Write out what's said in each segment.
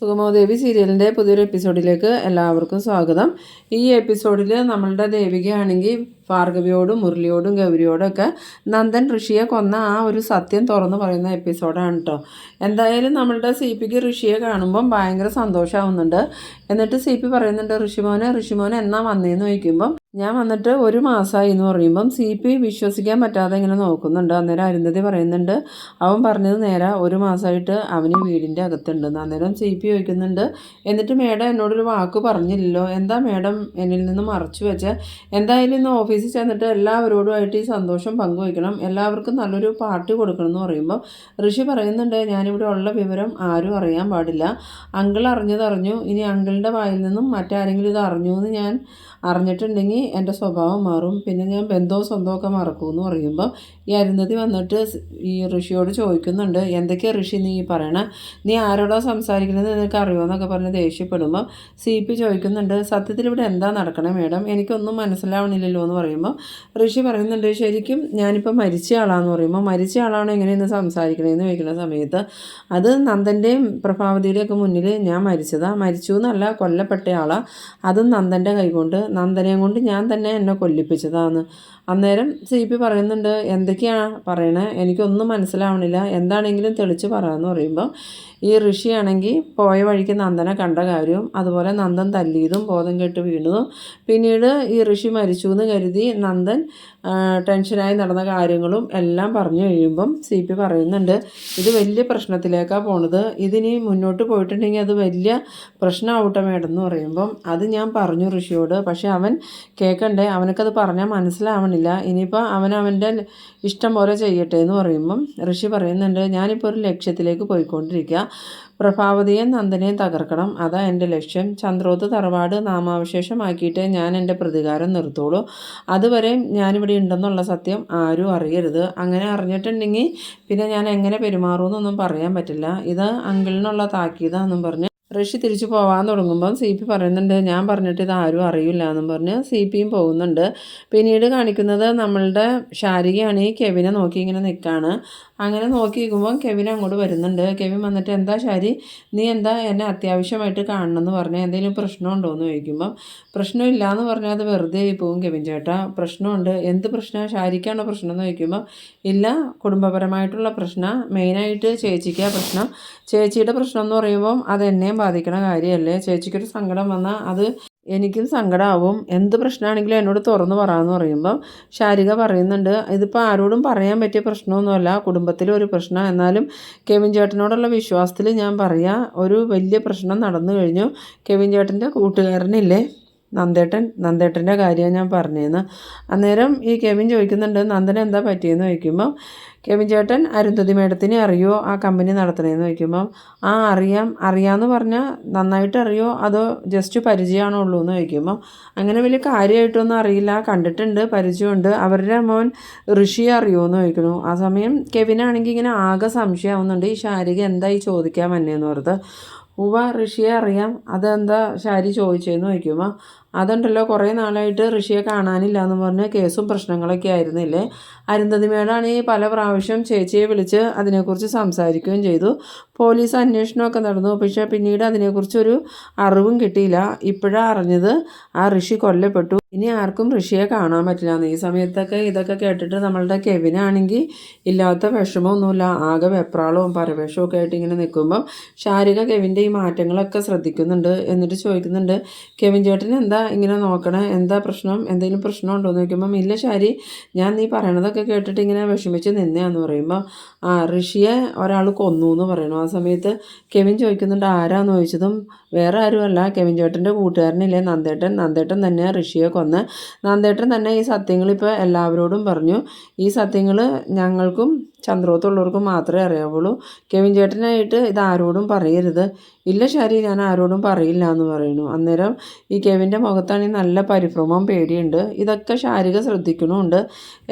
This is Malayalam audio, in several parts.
സുഗമോദേവി സീരിയലിൻ്റെ പുതിയൊരു എപ്പിസോഡിലേക്ക് എല്ലാവർക്കും സ്വാഗതം. ഈ എപ്പിസോഡിൽ നമ്മളുടെ ദേവികയാണെങ്കിൽ ഭാർഗവിയോടും മുരളിയോടും ഗൗരിയോടൊക്കെ നന്ദൻ ഋഷിയെ കൊന്ന ആ ഒരു സത്യം തുറന്നു പറയുന്ന എപ്പിസോഡാണ് കേട്ടോ. എന്തായാലും നമ്മളുടെ സി പിക്ക് ഋഷിയെ കാണുമ്പം ഭയങ്കര സന്തോഷമാവുന്നുണ്ട്. എന്നിട്ട് സി പി പറയുന്നുണ്ട്, ഋഷിമോനെ എന്നാ വന്നേന്ന് ചോദിക്കുമ്പം ഞാൻ വന്നിട്ട് 1 മാസമായി എന്ന് പറയുമ്പം സി പി വിശ്വസിക്കാൻ പറ്റാതെ ഇങ്ങനെ നോക്കുന്നുണ്ട്. അന്നേരം അരുന്ധതി പറയുന്നുണ്ട്, അവൻ പറഞ്ഞത് നേരെ 1 മാസമായിട്ട് അവന് വീടിൻ്റെ അകത്തുണ്ടെന്ന്. അന്നേരം സി പി ചോദിക്കുന്നുണ്ട്, എന്നിട്ട് മേഡം എന്നോടൊരു വാക്ക് പറഞ്ഞില്ലല്ലോ, എന്താ മേഡം എന്നിൽ നിന്ന് മറച്ചു വെച്ചാൽ? എന്തായാലും ഇന്ന് ഓഫീസിൽ ചെന്നിട്ട് എല്ലാവരോടുമായിട്ട് ഈ സന്തോഷം പങ്കുവയ്ക്കണം, എല്ലാവർക്കും നല്ലൊരു പാർട്ടി കൊടുക്കണം എന്ന് പറയുമ്പോൾ ഋഷി പറയുന്നുണ്ട്, ഞാനിവിടെ ഉള്ള വിവരം ആരും അറിയാൻ പാടില്ല. അങ്കിൾ അറിഞ്ഞതറിഞ്ഞു, ഇനി അങ്കിളിൻ്റെ വായിൽ നിന്നും മറ്റാരെങ്കിലും ഇത് അറിഞ്ഞു എന്ന് ഞാൻ അറിഞ്ഞിട്ടുണ്ടെങ്കിൽ എൻ്റെ സ്വഭാവം മാറും, പിന്നെ ഞാൻ ബന്ധവും സ്വന്തമൊക്കെ മറക്കുമെന്ന് പറയുമ്പോൾ ഈ അരുന്ധതി വന്നിട്ട് ഈ ഋഷിയോട് ചോദിക്കുന്നുണ്ട്, എന്തൊക്കെയാണ് ഋഷി നീ പറയണേ, നീ ആരോടാ സംസാരിക്കുന്നത് നിനക്ക് അറിയുമോയെന്നൊക്കെ പറഞ്ഞ് ദേഷ്യപ്പെടുമ്പോൾ സി പി ചോദിക്കുന്നുണ്ട്, സത്യത്തിൽ ഇവിടെ എന്താ നടക്കണേ മേഡം, എനിക്കൊന്നും മനസ്സിലാവണില്ലല്ലോ എന്ന് പറയുമ്പോൾ ഋഷി പറയുന്നുണ്ട്, ശരിക്കും ഞാനിപ്പോൾ മരിച്ച ആളാന്ന് പറയുമ്പോൾ മരിച്ച ആളാണോ എങ്ങനെയെന്ന് സംസാരിക്കണേന്ന് ചോദിക്കുന്ന സമയത്ത് അത് നന്ദൻ്റെയും പ്രഭാവതിയുടെയൊക്കെ മുന്നിൽ ഞാൻ മരിച്ചു എന്നല്ല, കൊല്ലപ്പെട്ട ആളാണ്, അതും നന്ദൻ്റെ കൈകൊണ്ട്, നന്ദനെയും കൊണ്ട് ഞാൻ തന്നെ എന്നെ കൊല്ലിപ്പിച്ചതാണ്. അന്നേരം സി പി പറയുന്നുണ്ട്, എന്തൊക്കെയാണ് പറയണേ, എനിക്കൊന്നും മനസ്സിലാവണില്ല, എന്താണെങ്കിലും തെളിച്ച് പറയാമെന്ന് പറയുമ്പോൾ ഈ ഋഷിയാണെങ്കിൽ പോയ വഴിക്ക് നന്ദനെ കണ്ട കാര്യവും അതുപോലെ നന്ദൻ തല്ലിയതും ബോധം കെട്ട് വീണതും പിന്നീട് ഈ ഋഷി മരിച്ചു എന്ന് കരുതി നന്ദൻ ടെൻഷനായി നടന്ന കാര്യങ്ങളും എല്ലാം പറഞ്ഞു കഴിയുമ്പം സി പി പറയുന്നുണ്ട്, ഇത് വലിയ പ്രശ്നത്തിലേക്കാണ് പോണത്, ഇതിനി മുന്നോട്ട് പോയിട്ടുണ്ടെങ്കിൽ അത് വലിയ പ്രശ്നമാവട്ടെ മേഡം എന്ന് പറയുമ്പം അത് ഞാൻ പറഞ്ഞു ഋഷിയോട്, പക്ഷെ അവൻ കേൾക്കണ്ടേ, അവനക്കത് പറഞ്ഞാൽ മനസ്സിലാവണില്ല, ഇനിയിപ്പോൾ അവൻ്റെ ഇഷ്ടം പോലെ ചെയ്യട്ടെ എന്ന് പറയുമ്പം ഋഷി പറയുന്നുണ്ട്, ഞാനിപ്പോൾ ഒരു ലക്ഷ്യത്തിലേക്ക് പോയിക്കൊണ്ടിരിക്കുക, പ്രഭാവതിയെ നന്ദനെയും തകർക്കണം, അതാ എൻ്റെ ലക്ഷ്യം. ചന്ദ്രോത്ത് തറവാട് നാമാവശേഷമാക്കിയിട്ട് ഞാൻ എൻ്റെ പ്രതികാരം നിർത്തുള്ളൂ, അതുവരെ ഞാനിവിടെ ഉണ്ടെന്നുള്ള സത്യം ആരും അറിയരുത്, അങ്ങനെ അറിഞ്ഞിട്ടുണ്ടെങ്കിൽ പിന്നെ ഞാൻ എങ്ങനെ പെരുമാറുമെന്നൊന്നും പറയാൻ പറ്റില്ല, ഇത് അങ്കിളിനുള്ള താക്കീതാണെന്നും പറഞ്ഞ് ഋഷി തിരിച്ചു പോകാൻ തുടങ്ങുമ്പം സി പി പറയുന്നുണ്ട്, ഞാൻ പറഞ്ഞിട്ട് ഇത് ആരും അറിയില്ല എന്നും പറഞ്ഞ് സി പിയും പോകുന്നുണ്ട്. പിന്നീട് കാണിക്കുന്നത് നമ്മളുടെ ശാരികയാണ് ഈ കെവിനെ നോക്കി ഇങ്ങനെ നിൽക്കുകയാണ്. അങ്ങനെ നോക്കി നിൽക്കുമ്പോൾ കെവിൻ അങ്ങോട്ട് വരുന്നുണ്ട്. കെവിൻ വന്നിട്ട്, എന്താ ശാരി, നീ എന്താ എന്നെ അത്യാവശ്യമായിട്ട് കാണണമെന്ന് പറഞ്ഞാൽ എന്തെങ്കിലും പ്രശ്നമുണ്ടോ എന്ന് ചോദിക്കുമ്പം പ്രശ്നമില്ല എന്ന് പറഞ്ഞാൽ അത് വെറുതെ ആയി പോകും കെവിൻ ചേട്ടാ, പ്രശ്നമുണ്ട്. എന്ത് പ്രശ്നമാണ്, ശാരിക്കാണോ പ്രശ്നം എന്ന് ചോദിക്കുമ്പോൾ ഇല്ല, കുടുംബപരമായിട്ടുള്ള പ്രശ്നം, മെയിനായിട്ട് ചേച്ചിക്കാണ് പ്രശ്നം, ചേച്ചിയുടെ പ്രശ്നം എന്ന് പറയുമ്പം അത് എന്നെയും ബാധിക്കണ കാര്യമല്ലേ, ചേച്ചിക്കൊരു സങ്കടം വന്നാൽ അത് എനിക്കും സങ്കടമാവും, എന്ത് പ്രശ്നമാണെങ്കിലും എന്നോട് തുറന്നു പറയാമെന്ന് പറയുമ്പം ശാരിക പറയുന്നുണ്ട്, ഇതിപ്പോൾ ആരോടും പറയാൻ പറ്റിയ പ്രശ്നമൊന്നുമല്ല, കുടുംബത്തിലൊരു പ്രശ്നം, എന്നാലും കെവിൻ ചേട്ടനോടുള്ള വിശ്വാസത്തിൽ ഞാൻ പറയാം, ഒരു വലിയ പ്രശ്നം നടന്നു കഴിഞ്ഞു, കെവിൻ ചേട്ടൻ്റെ കൂട്ടുകാരനില്ലേ നന്ദേട്ടൻ്റെ കാര്യമാണ് ഞാൻ പറഞ്ഞതെന്ന്. അന്നേരം ഈ കെവിൻ ചോദിക്കുന്നുണ്ട്, നന്ദന എന്താ പറ്റിയെന്ന് ചോദിക്കുമ്പോൾ കെവിൻ ചേട്ടൻ അരുന്ധതി മേഡത്തിനെ അറിയോ ആ കമ്പനി നടത്തണേന്ന് ചോദിക്കുമ്പം അറിയാമെന്ന് പറഞ്ഞാൽ നന്നായിട്ട് അറിയോ അതോ ജസ്റ്റ് പരിചയമാണുള്ളൂ എന്ന് ചോദിക്കുമ്പം അങ്ങനെ വലിയ കാര്യമായിട്ടൊന്നും അറിയില്ല, കണ്ടിട്ടുണ്ട്, പരിചയമുണ്ട്, അവരുടെ മോൻ ഋഷിയെ അറിയുമോ എന്ന് ചോദിക്കുന്നു. ആ സമയം കെവിനാണെങ്കിൽ ഇങ്ങനെ ആകെ സംശയമാവുന്നുണ്ട്, ഈ ശാരിക എന്തായി ചോദിക്കാൻ വന്നേന്ന് പറഞ്ഞത്. ഋഷിയെ അറിയാം, അതെന്താ ശാരി ചോദിച്ചതെന്ന് ചോദിക്കുമ്പോൾ അതുണ്ടല്ലോ, കുറേ നാളായിട്ട് ഋഷിയെ കാണാനില്ല എന്ന് പറഞ്ഞ് കേസും പ്രശ്നങ്ങളൊക്കെ ആയിരുന്നില്ലേ, അരുന്ധതി മേഡാണെങ്കിൽ പല പ്രാവശ്യം ചേച്ചിയെ വിളിച്ച് അതിനെക്കുറിച്ച് സംസാരിക്കുകയും ചെയ്തു, പോലീസ് അന്വേഷണമൊക്കെ നടന്നു, പക്ഷേ പിന്നീട് അതിനെക്കുറിച്ചൊരു അറിവും കിട്ടിയില്ല, ഇപ്പോഴാണ് അറിഞ്ഞത് ആ ഋഷി കൊല്ലപ്പെട്ടു, ഇനി ആർക്കും ഋഷിയെ കാണാൻ പറ്റില്ല എന്ന്. ഈ സമയത്തൊക്കെ ഇതൊക്കെ കേട്ടിട്ട് നമ്മളുടെ കെവിനാണെങ്കിൽ ഇല്ലാത്ത വിഷമമൊന്നുമില്ല, ആകെ വെപ്രാളവും പരവേഷവും ഒക്കെ ആയിട്ട് ഇങ്ങനെ നിൽക്കുമ്പം ശാരിക കെവിൻ്റെ ഈ മാറ്റങ്ങളൊക്കെ ശ്രദ്ധിക്കുന്നുണ്ട്. എന്നിട്ട് ചോദിക്കുന്നുണ്ട്, കെവിൻ ചേട്ടൻ എന്താ ഇങ്ങനെ നോക്കണേ, എന്താ പ്രശ്നം, എന്തെങ്കിലും പ്രശ്നമുണ്ടോ എന്ന് ചോദിക്കുമ്പം ഇല്ല ശാരി, ഞാൻ നീ പറയണതൊക്കെ കേട്ടിട്ട് ഇങ്ങനെ വിഷമിച്ച് നിന്നെയാന്ന് പറയുമ്പോൾ ഋഷിയെ ഒരാൾ കൊന്നു എന്ന് പറയണു. ആ സമയത്ത് കെവിൻ ചോദിക്കുന്നുണ്ട്, ആരാന്ന് ചോദിച്ചതും വേറെ ആരുമല്ല, കെവിൻ ചേട്ടൻ്റെ കൂട്ടുകാരനില്ലേ നന്ദേട്ടൻ തന്നെ ഋഷിയെ കൊന്ന്, നന്ദേട്ടൻ തന്നെ ഈ സത്യങ്ങൾ ഇപ്പോൾ എല്ലാവരോടും പറഞ്ഞു, ഈ സത്യങ്ങൾ ഞങ്ങൾക്കും ചന്ദ്രോത്തുള്ളവർക്കും മാത്രമേ അറിയാവുള്ളൂ, കെവിൻ ചേട്ടനായിട്ട് ഇത് ആരോടും പറയരുത്. ഇല്ല ശരി, ഞാൻ ആരോടും പറയില്ല എന്ന് പറയുന്നു. അന്നേരം ഈ കെവിൻ്റെ മുഖത്താണെങ്കിൽ നല്ല പരിഭ്രമവും പേടിയുണ്ട്. ഇതൊക്കെ ശാരിക ശ്രദ്ധിക്കണമുണ്ട്.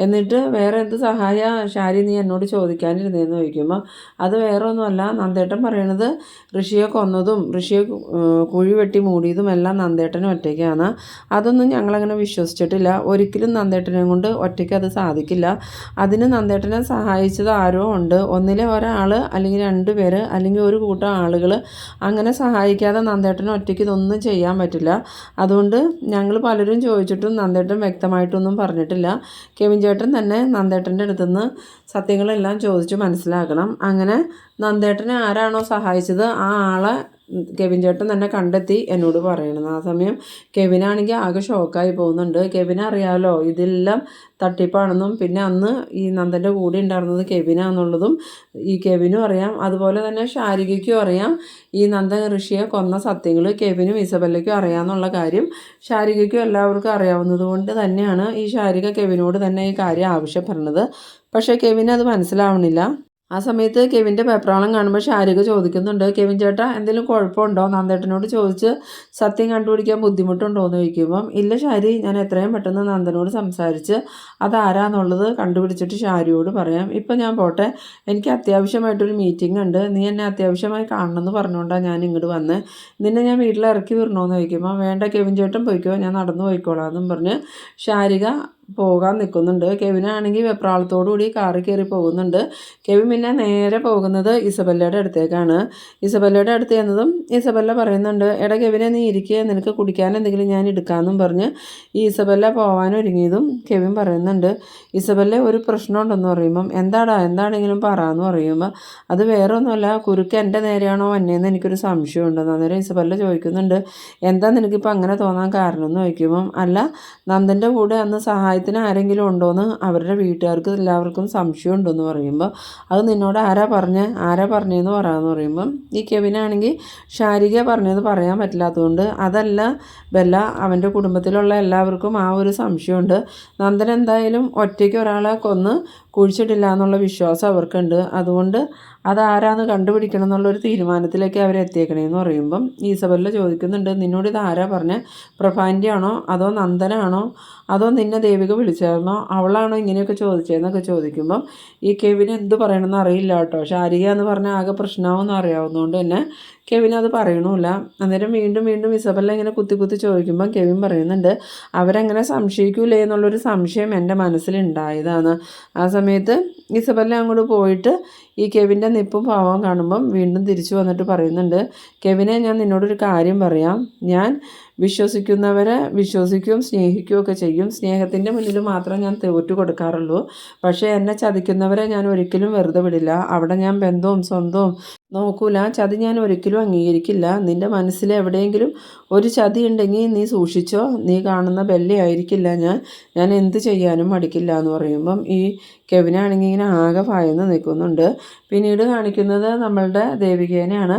എന്നിട്ട് വേറെ എന്ത് സഹായ ശാരി നീ എന്നോട് ചോദിക്കാനിരുന്നതെന്ന് ചോദിക്കുമ്പോൾ അത് വേറെ ഒന്നുമല്ല, നന്ദേട്ടൻ പറയണത് ഋഷിയെ കൊന്നതും ഋഷിയെ കുഴി വെട്ടി മൂടിയതും എല്ലാം നന്ദേട്ടനും ഒറ്റയ്ക്കാണ്, അതൊന്നും ഞങ്ങളങ്ങനെ വിശ്വസിച്ചിട്ടില്ല, ഒരിക്കലും നന്ദേട്ടനെ കൊണ്ട് ഒറ്റയ്ക്ക് അത് സാധിക്കില്ല, അതിന് നന്ദേട്ടനെ സഹായിച്ച സഹായിച്ചത് ആരോ ഉണ്ട്. ഒന്നിലെ ഒരാൾ അല്ലെങ്കിൽ 2 പേര് അല്ലെങ്കിൽ ഒരു കൂട്ടം ആളുകൾ അങ്ങനെ സഹായിക്കാതെ നന്ദേട്ടന് ഒറ്റയ്ക്ക് ഇതൊന്നും ചെയ്യാൻ പറ്റില്ല. അതുകൊണ്ട് ഞങ്ങൾ പലരും ചോദിച്ചിട്ടും നന്ദേട്ടൻ വ്യക്തമായിട്ടൊന്നും പറഞ്ഞിട്ടില്ല. കെവിൻ ചേട്ടൻ തന്നെ നന്ദേട്ടൻ്റെ അടുത്തുനിന്ന് സത്യങ്ങളെല്ലാം ചോദിച്ച് മനസ്സിലാക്കണം. അങ്ങനെ നന്ദേട്ടനെ ആരാണോ സഹായിച്ചത് ആ ആളെ കെവിൻ ചേട്ടൻ തന്നെ കണ്ടെത്തി എന്നോട് പറയണം. ആ സമയം കെവിനാണെങ്കിൽ ആകെ ഷോക്കായി പോകുന്നുണ്ട്. കെവിനറിയാമല്ലോ ഇതെല്ലാം തട്ടിപ്പാണെന്നും പിന്നെ അന്ന് ഈ നന്ദൻ്റെ കൂടെ ഉണ്ടായിരുന്നത് കെവിനാണെന്നുള്ളതും ഈ കെവിനും അറിയാം. അതുപോലെ തന്നെ ശാരികയ്ക്കും അറിയാം ഈ നന്ദൻ ഋഷിയെ കൊന്ന സത്യങ്ങൾ കെവിനും ഇസബല്ലയ്ക്കും അറിയാമെന്നുള്ള കാര്യം ശാരികയ്ക്കും എല്ലാവർക്കും അറിയാവുന്നത് കൊണ്ട് തന്നെയാണ് ഈ ശാരിക കെവിനോട് തന്നെ ഈ കാര്യം ആവശ്യപ്പെടുന്നത്. പക്ഷേ കെവിന് അത് മനസ്സിലാവണില്ല. ആ സമയത്ത് കെവിൻ്റെ വെപ്രാളം കാണുമ്പോൾ ശാരിക ചോദിക്കുന്നുണ്ട്, കെവിൻ ചേട്ടാ എന്തെങ്കിലും കുഴപ്പമുണ്ടോ? നന്ദേട്ടനോട് ചോദിച്ച് സത്യം കണ്ടുപിടിക്കാൻ ബുദ്ധിമുട്ടുണ്ടോ എന്ന് ചോദിക്കുമ്പം, ഇല്ല ശാരി, ഞാൻ എത്രയും പെട്ടെന്ന് നന്ദനോട് സംസാരിച്ച് അതാരാന്നുള്ളത് കണ്ടുപിടിച്ചിട്ട് ശാരിയോട് പറയാം. ഇപ്പം ഞാൻ പോട്ടെ, എനിക്ക് അത്യാവശ്യമായിട്ടൊരു മീറ്റിംഗ് ഉണ്ട്, നീ എന്നെ അത്യാവശ്യമായി കാണണമെന്ന് പറഞ്ഞുകൊണ്ടാണ് ഞാൻ ഇങ്ങോട്ട് വന്നത്. നിന്നെ ഞാൻ വീട്ടിൽ ഇറക്കി വിടണമെന്ന് ചോദിക്കുമ്പോൾ, വേണ്ട കെവിൻ ചേട്ടൻ പോയിക്കോ, ഞാൻ നടന്നു പോയിക്കോളാം എന്നും പറഞ്ഞ് ശാരിക പോകാൻ നിൽക്കുന്നുണ്ട്. കെവിനാണെങ്കിൽ വെപ്രാളത്തോടുകൂടി കാറിൽ കയറി പോകുന്നുണ്ട്. കെവിൻ പിന്നെ നേരെ പോകുന്നത് ഇസബല്ലയുടെ അടുത്തേക്കാണ്. ഇസബല്ലയുടെ അടുത്ത് ചെന്നതും ഇസബല്ല പറയുന്നുണ്ട്, എടാ കെവിനെ നീ ഇരിക്കുക, നിനക്ക് കുടിക്കാൻ എന്തെങ്കിലും ഞാൻ എടുക്കാമെന്നും പറഞ്ഞ് ഈ ഇസബല്ല പോകാനൊരുങ്ങിയതും കെവിൻ പറയുന്നുണ്ട്, ഇസബല്ല ഒരു പ്രശ്നമുണ്ടെന്ന് പറയുമ്പം, എന്താണെങ്കിലും പറയാമെന്ന് പറയുമ്പോൾ, അത് വേറെ ഒന്നുമല്ല, കുരുക്ക് എൻ്റെ നേരെയാണോ വന്നേന്ന് എനിക്കൊരു സംശയമുണ്ടെന്ന്. അന്നേരം ഇസബല്ല ചോദിക്കുന്നുണ്ട്, എന്താ നിനക്കിപ്പോൾ അങ്ങനെ തോന്നാൻ കാരണം എന്ന് ചോദിക്കുമ്പം, അല്ല നന്ദൻ്റെ കൂടെ അന്ന് സഹായത്തിന് ആരെങ്കിലും ഉണ്ടോയെന്ന് അവരുടെ വീട്ടുകാർക്ക് എല്ലാവർക്കും സംശയം ഉണ്ടെന്ന് പറയുമ്പോൾ, അത് നിന്നോട് ആരാ പറഞ്ഞതെന്ന് പറയാമെന്ന് പറയുമ്പം ഈ കെവിനാണെങ്കിൽ ശാരിക പറഞ്ഞത് പറയാൻ പറ്റില്ലാത്തതുകൊണ്ട്, അതല്ല ബെല്ല, അവൻ്റെ കുടുംബത്തിലുള്ള എല്ലാവർക്കും ആ ഒരു സംശയമുണ്ട്. നന്ദൻ എന്തായാലും ഒറ്റയ്ക്ക് ഒരാളെ കൊന്ന് കുഴിച്ചിട്ടില്ല എന്നുള്ള വിശ്വാസം അവർക്കുണ്ട്. അതുകൊണ്ട് അതാരാന്ന് കണ്ടുപിടിക്കണം എന്നുള്ളൊരു തീരുമാനത്തിലേക്ക് അവരെത്തിയേക്കണേന്ന് പറയുമ്പം ഈസബല്ല ചോദിക്കുന്നുണ്ട്, നിന്നോട് ഇത് ആരാ പറഞ്ഞത്? പ്രഭാൻ്റെ ആണോ അതോ നന്ദനാണോ അതോ നിന്നെ ദേവിക വിളിച്ചായിരുന്നോ? അവളാണോ ഇങ്ങനെയൊക്കെ ചോദിച്ചതെന്നൊക്കെ ചോദിക്കുമ്പം ഈ കെവിന് എന്ത് പറയണമെന്ന് അറിയില്ല കേട്ടോ. ശാരിക എന്ന് പറഞ്ഞാൽ ആകെ പ്രശ്നമാവെന്ന് അറിയാവുന്നതുകൊണ്ട് തന്നെ കെവിൻ അത് പറയണമില്ല. അന്നേരം വീണ്ടും ഇസബല്ല ഇങ്ങനെ കുത്തി ചോദിക്കുമ്പം കെവിൻ പറയുന്നുണ്ട്, അവരെങ്ങനെ സംശയിക്കൂലേ എന്നുള്ളൊരു സംശയം എൻ്റെ മനസ്സിലുണ്ടായതാണ്. ആ സമയത്ത് ഇസബല്ല അങ്ങോട്ട് പോയിട്ട് ഈ കെവിൻ്റെ നിപ്പും പാവം കാണുമ്പം വീണ്ടും തിരിച്ചു വന്നിട്ട് പറയുന്നുണ്ട്, കെവിനെ, ഞാൻ നിന്നോടൊരു കാര്യം പറയാം. ഞാൻ വിശ്വസിക്കുന്നവരെ വിശ്വസിക്കുകയും സ്നേഹിക്കുകയൊക്കെ ചെയ്യും. സ്നേഹത്തിൻ്റെ മുന്നിൽ മാത്രം ഞാൻ തോറ്റു കൊടുക്കാറുള്ളൂ. പക്ഷേ എന്നെ ചതിക്കുന്നവരെ ഞാൻ ഒരിക്കലും വെറുതെ വിടില്ല. അവിടെ ഞാൻ ബന്ധവും സ്വന്തവും നോക്കൂല. ചതി ഞാൻ ഒരിക്കലും അംഗീകരിക്കില്ല. നിൻ്റെ മനസ്സിൽ എവിടെയെങ്കിലും ഒരു ചതി ഉണ്ടെങ്കിൽ നീ സൂക്ഷിച്ചോ. നീ കാണുന്ന ബെല്ലയായിരിക്കില്ല ഞാൻ എന്ത് ചെയ്യാനും മടിക്കില്ല എന്ന് പറയുമ്പം ഈ കെവിനാണെങ്കിൽ ഇങ്ങനെ ആകെ ഭയന്ന് നിൽക്കുന്നുണ്ട്. പിന്നീട് കാണിക്കുന്നത് നമ്മളുടെ ദേവികേനെയാണ്.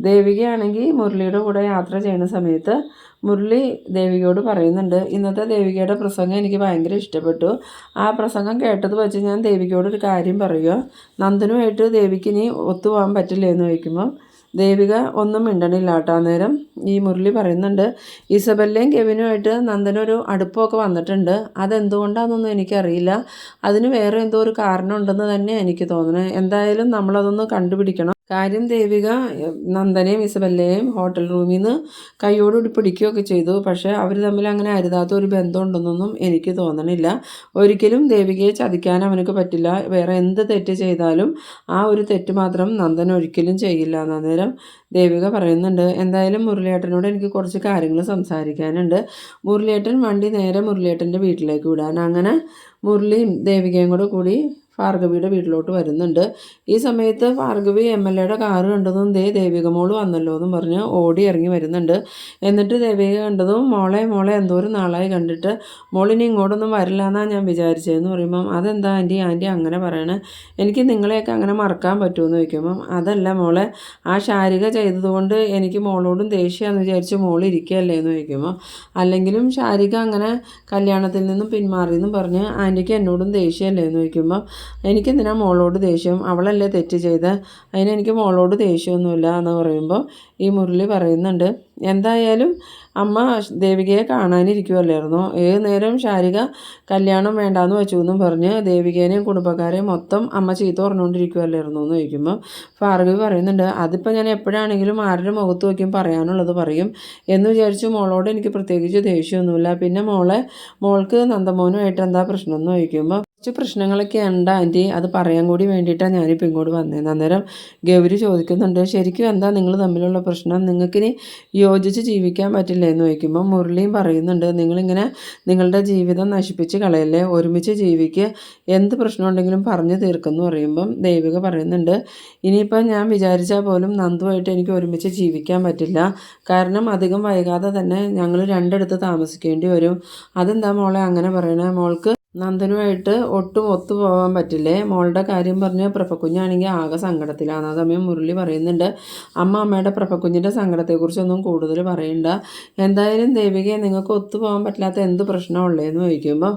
ദേവികയാണെങ്കിൽ മുരളിയുടെ കൂടെ യാത്ര ചെയ്യുന്ന സമയത്ത് മുരളി ദേവികയോട് പറയുന്നുണ്ട്, ഇന്നത്തെ ദേവികയുടെ പ്രസംഗം എനിക്ക് ഭയങ്കര ഇഷ്ടപ്പെട്ടു. ആ പ്രസംഗം കേട്ടത് വെച്ച് ഞാൻ ദേവികയോടൊരു കാര്യം പറയുക, നന്ദനുമായിട്ട് ദേവിക്ക് ഇനി ഒത്തുപോകാൻ പറ്റില്ലേ എന്ന് ചോദിക്കുമ്പോൾ ദേവിക ഒന്നും മിണ്ടണില്ല കേട്ടോ. അന്നേരം ഈ മുരളി പറയുന്നുണ്ട്, ഇസബല്ലയും കെവിനുമായിട്ട് നന്ദനൊരു അടുപ്പമൊക്കെ വന്നിട്ടുണ്ട്. അതെന്തുകൊണ്ടാണെന്നൊന്നും എനിക്കറിയില്ല. അതിന് വേറെ എന്തോ ഒരു കാരണം ഉണ്ടെന്ന് തന്നെ എനിക്ക് തോന്നുന്നത്. എന്തായാലും നമ്മളതൊന്ന് കണ്ടുപിടിക്കണം. കാര്യം ദേവിക നന്ദനെയും ഇസബല്ലയെയും ഹോട്ടൽ റൂമിൽ നിന്ന് കൈയോടുകൂടി പിടിക്കുകയൊക്കെ ചെയ്തു. പക്ഷേ അവർ തമ്മിൽ അങ്ങനെ അരുതാത്ത ഒരു ബന്ധമുണ്ടെന്നൊന്നും എനിക്ക് തോന്നണില്ല. ഒരിക്കലും ദേവികയെ ചതിക്കാൻ അവനക്ക് പറ്റില്ല. വേറെ എന്ത് തെറ്റ് ചെയ്താലും ആ ഒരു തെറ്റ് മാത്രം നന്ദൻ ഒരിക്കലും ചെയ്യില്ല. അന്നേരം ദേവിക പറയുന്നുണ്ട്, എന്തായാലും മുരളിയേട്ടനോട് എനിക്ക് കുറച്ച് കാര്യങ്ങൾ സംസാരിക്കാനുണ്ട്. മുരളിയേട്ടൻ വണ്ടി നേരെ മുരളിയേട്ടൻ്റെ വീട്ടിലേക്ക് വിടാൻ. അങ്ങനെ മുരളിയും ദേവികയും കൂടി ഭാർഗവിയുടെ വീട്ടിലോട്ട് വരുന്നുണ്ട്. ഈ സമയത്ത് ഭാർഗവി MLAയുടെ കാറ് കണ്ടതും ദേവിക മോള് വന്നല്ലോ എന്നും പറഞ്ഞ് ഓടി ഇറങ്ങി വരുന്നുണ്ട്. എന്നിട്ട് ദേവിക കണ്ടതും മോളെ എന്തോരം നാളായി കണ്ടിട്ട്, മോളിനി ഇങ്ങോട്ടൊന്നും വരില്ല എന്നാണ് ഞാൻ വിചാരിച്ചതെന്ന് പറയുമ്പം, അതെന്താ ആൻറ്റി അങ്ങനെ പറയണേ? എനിക്ക് നിങ്ങളെയൊക്കെ അങ്ങനെ മറക്കാൻ പറ്റുമെന്ന് ചോദിക്കുമ്പം, അതല്ല മോളെ, ആ ശാരിക ചെയ്തതുകൊണ്ട് എനിക്ക് മോളോടും ദേഷ്യമാണെന്ന് വിചാരിച്ച് മോൾ ഇരിക്കുകയല്ലേ എന്ന് ചോദിക്കുമ്പോൾ, അല്ലെങ്കിലും ശാരിക അങ്ങനെ കല്യാണത്തിൽ നിന്നും പിന്മാറിയെന്നും പറഞ്ഞ് ആൻറ്റിക്ക് എന്നോടും ദേഷ്യമല്ലേ എന്ന് ചോദിക്കുമ്പം, എനിക്കെന്തിനാ മോളോട് ദേഷ്യം? അവളല്ലേ തെറ്റ് ചെയ്ത്, അതിനെനിക്ക് മോളോട് ദേഷ്യമൊന്നുമില്ല എന്ന് പറയുമ്പോൾ ഈ മുരളി പറയുന്നുണ്ട്, എന്തായാലും അമ്മ ദേവികയെ കാണാനിരിക്കുമല്ലായിരുന്നോ? ഏത് നേരം ശാരിക കല്യാണം വേണ്ടാന്ന് വെച്ചു എന്നും പറഞ്ഞ് ദേവികേനെയും കുടുംബക്കാരെയും മൊത്തം അമ്മ ചീത്ത പറഞ്ഞുകൊണ്ടിരിക്കുമല്ലായിരുന്നു എന്ന് ചോദിക്കുമ്പോൾ ഭാർഗവി പറയുന്നുണ്ട്, അതിപ്പോൾ ഞാൻ എപ്പോഴാണെങ്കിലും ആരുടെ മുഖത്ത് നോക്കിയും പറയാനുള്ളത് പറയും എന്ന് വിചാരിച്ചു മോളോട് എനിക്ക് പ്രത്യേകിച്ച് ദേഷ്യമൊന്നുമില്ല. പിന്നെ മോൾക്ക് നന്ദമോനുമായിട്ട് എന്താ പ്രശ്നം എന്ന് ചോദിക്കുമ്പോൾ കുറച്ച് പ്രശ്നങ്ങളൊക്കെ ഉണ്ട് ആൻറ്റി, അത് പറയാൻ കൂടി വേണ്ടിയിട്ടാണ് ഞാനിപ്പോൾ ഇങ്ങോട്ട് വന്നത്. അന്നേരം ഗൗരി ചോദിക്കുന്നുണ്ട്, ശരിക്കും എന്താ നിങ്ങൾ തമ്മിലുള്ള പ്രശ്നം, നിങ്ങൾക്കിനി യോജിച്ച് ജീവിക്കാൻ പറ്റില്ല എന്ന് ചോദിക്കുമ്പോൾ മുരളിയും പറയുന്നുണ്ട്, നിങ്ങളിങ്ങനെ നിങ്ങളുടെ ജീവിതം നശിപ്പിച്ച് കളയല്ലേ, ഒരുമിച്ച് ജീവിക്കുക, എന്ത് പ്രശ്നമുണ്ടെങ്കിലും പറഞ്ഞു തീർക്കുമെന്ന് പറയുമ്പം ദേവിക പറയുന്നുണ്ട്, ഇനിയിപ്പോൾ ഞാൻ വിചാരിച്ചാൽ പോലും നന്ദുമായിട്ട് എനിക്ക് ഒരുമിച്ച് ജീവിക്കാൻ പറ്റില്ല, കാരണം അധികം വൈകാതെ തന്നെ ഞങ്ങൾ രണ്ടിടത്ത് താമസിക്കേണ്ടി വരും. അതെന്താ മോളെ അങ്ങനെ പറയണേ, മോൾക്ക് നന്ദനുമായിട്ട് ഒട്ടും ഒത്തുപോകാൻ പറ്റില്ലേ, മോളുടെ കാര്യം പറഞ്ഞ് പ്രഭക്കുഞ്ഞാണെങ്കിൽ ആകെ സങ്കടത്തിലാണ്. ആ സമയം മുരളി പറയുന്നുണ്ട്, അമ്മയുടെ പ്രഭക്കുഞ്ഞിൻ്റെ സങ്കടത്തെക്കുറിച്ചൊന്നും കൂടുതൽ പറയണ്ട, എന്തായാലും ദേവികയെ നിങ്ങൾക്ക് ഒത്തുപോകാൻ പറ്റാത്ത എന്ത് പ്രശ്നമുള്ളതെന്ന് ചോദിക്കുമ്പം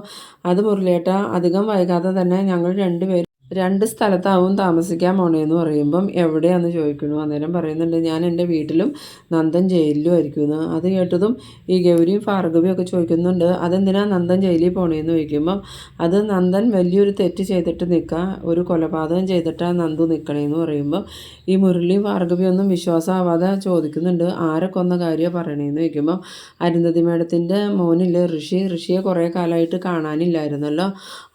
അത് മുരളിയേട്ടാ അധികം വൈകാതെ തന്നെ ഞങ്ങൾ രണ്ടുപേരും രണ്ട് സ്ഥലത്താവും താമസിക്കാൻ പോണേന്ന് പറയുമ്പം എവിടെയാണെന്ന് ചോദിക്കുന്നു. അന്നേരം പറയുന്നുണ്ട്, ഞാൻ എൻ്റെ വീട്ടിലും നന്ദൻ ജയിലിലും ആയിരിക്കുമെന്ന്. അത് കേട്ടതും ഈ ഗൗരിയും ഭാർഗവിയും ഒക്കെ ചോദിക്കുന്നുണ്ട്, അതെന്തിനാ നന്ദൻ ജയിലിൽ പോണേന്ന് ചോദിക്കുമ്പം അത് നന്ദൻ വലിയൊരു തെറ്റ് ചെയ്തിട്ട് നിൽക്കുക, ഒരു കൊലപാതകം ചെയ്തിട്ടാണ് നന്ദു നിൽക്കണേന്ന് പറയുമ്പോൾ ഈ മുരളിയും ഭാർഗവിയും ഒന്നും വിശ്വാസമാവാതെ ചോദിക്കുന്നുണ്ട്, ആരെ കൊന്ന കാര്യമാണ് പറയണേന്ന് ചോദിക്കുമ്പം അരുന്ധതി മേഡത്തിൻ്റെ മോനില്ലേ ഋഷിയെ കുറേ കാലമായിട്ട് കാണാനില്ലായിരുന്നല്ലോ,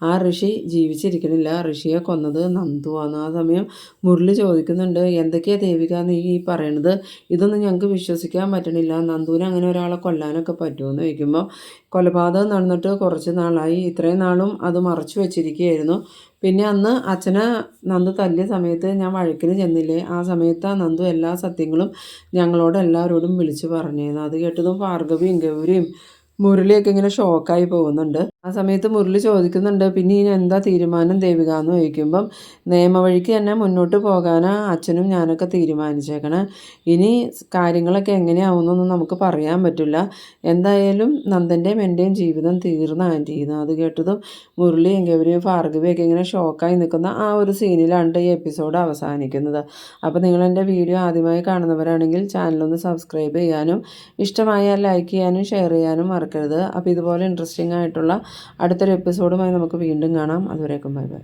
ആ ഋഷി ജീവിച്ചിരിക്കണില്ല, ഋഷിയെ കൊന്നത് നന്ദുവാണ്. ആ സമയം മുരളി ചോദിക്കുന്നുണ്ട്, എന്തൊക്കെയാണ് ദേവിക നീ ഈ പറയണത്, ഇതൊന്നും ഞങ്ങൾക്ക് വിശ്വസിക്കാൻ പറ്റണില്ല, നന്ദുവിനെ അങ്ങനെ ഒരാളെ കൊല്ലാനൊക്കെ പറ്റുമെന്ന് ചോദിക്കുമ്പോൾ കൊലപാതകം നടന്നിട്ട് കുറച്ച് നാളായി, ഇത്രയും നാളും അത് മറച്ചു വെച്ചിരിക്കുകയായിരുന്നു, പിന്നെ അന്ന് അച്ഛനെ നന്ദു തല്ലിയ സമയത്ത് ഞാൻ വഴക്കിന് ചെന്നില്ലേ, ആ സമയത്ത് ആ നന്ദു എല്ലാ സത്യങ്ങളും ഞങ്ങളോട് എല്ലാവരോടും വിളിച്ചു പറഞ്ഞിരുന്നു. അത് കേട്ടതും ഭാർഗവിയും ഗൗരിയും മുരളിയൊക്കെ ഇങ്ങനെ ഷോക്കായി പോകുന്നുണ്ട്. ആ സമയത്ത് മുരളി ചോദിക്കുന്നുണ്ട്, പിന്നെ ഇനി എന്താ തീരുമാനം ദേവിക എന്ന് ചോദിക്കുമ്പം നിയമവഴിക്ക് തന്നെ മുന്നോട്ട് പോകാനാണ് അച്ഛനും ഞാനൊക്കെ തീരുമാനിച്ചേക്കണേ, ഇനി കാര്യങ്ങളൊക്കെ എങ്ങനെയാവുന്നൊന്നും നമുക്ക് പറയാൻ പറ്റില്ല, എന്തായാലും നന്ദൻ്റെയും എൻ്റെയും ജീവിതം തീർന്ന ആൻറ്റിന്ന്. അത് കേട്ടതും മുരളിയും ഗൗരിയും ഭാർഗവിയൊക്കെ ഇങ്ങനെ ഷോക്കായി നിൽക്കുന്ന ആ ഒരു സീനിലാണ് ഈ എപ്പിസോഡ് അവസാനിക്കുന്നത്. അപ്പോൾ നിങ്ങളെൻ്റെ വീഡിയോ ആദ്യമായി കാണുന്നവരാണെങ്കിൽ ചാനലൊന്ന് സബ്സ്ക്രൈബ് ചെയ്യാനും ഇഷ്ടമായാൽ ലൈക്ക് ചെയ്യാനും ഷെയർ ചെയ്യാനും മറക്കരുത്. അപ്പോൾ ഇതുപോലെ ഇൻട്രസ്റ്റിംഗ് ആയിട്ടുള്ള അടുത്തൊരു എപ്പിസോഡുമായി നമുക്ക് വീണ്ടും കാണാം. അതുവരേക്കും ബൈ ബൈ.